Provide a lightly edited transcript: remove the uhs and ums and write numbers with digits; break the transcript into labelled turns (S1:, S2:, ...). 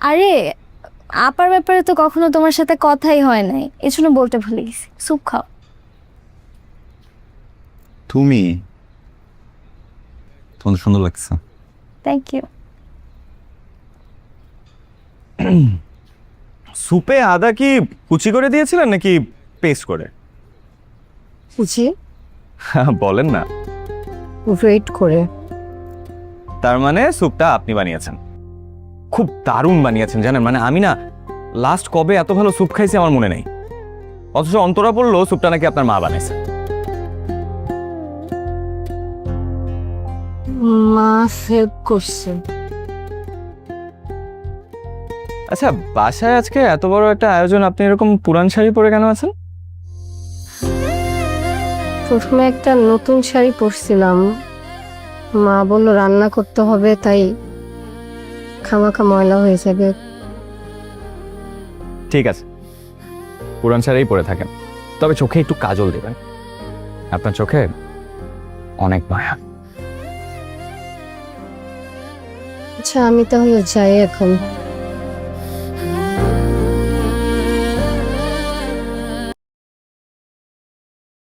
S1: আরে আপার ব্যাপারে তো কখনো তোমার সাথে কথাই হয় নাই, এজন্য বলতে ভুলে গেছি। স্যুপ খাও।
S2: তুমি তোমার সুন্দর লাগছে।
S1: Thank you.
S3: সুপে আদা কি কুচি করে দিয়েছিলেন নাকি পেস্ট করে?
S4: বুঝি
S3: বলেন না।
S4: ওয়েট করে।
S3: তার মানে স্যুপটা আপনি বানিয়েছেন? খুব দারুণ বানিয়েছেন জানেন, মানে আমি না লাস্ট কবে এত ভালো স্যুপ খাইছি আমার মনে নেই। অথচ অন্তরা বললো স্যুপটা নাকি আপনার মা বানাইছে।
S4: মা হেল্প করছে।
S3: আচ্ছা, বাসায় আজকে এত বড় একটা আয়োজন, আপনি এরকম পুরান শাড়ি পরে কেন আছেন?
S4: প্রথমে একটা নতুন শাড়ি পরছিলাম, মা বলল রান্না করতে হবে, তাই খামাখা ময়লা হয়ে যাবে।
S3: ঠিক আছে, পুরান শাড়িই পরে থাকেন, তবে চোখে একটু কাজল দেবেন। আপনার চোখে অনেক মায়া।
S4: আচ্ছা আমি তাহলে যাই এখন।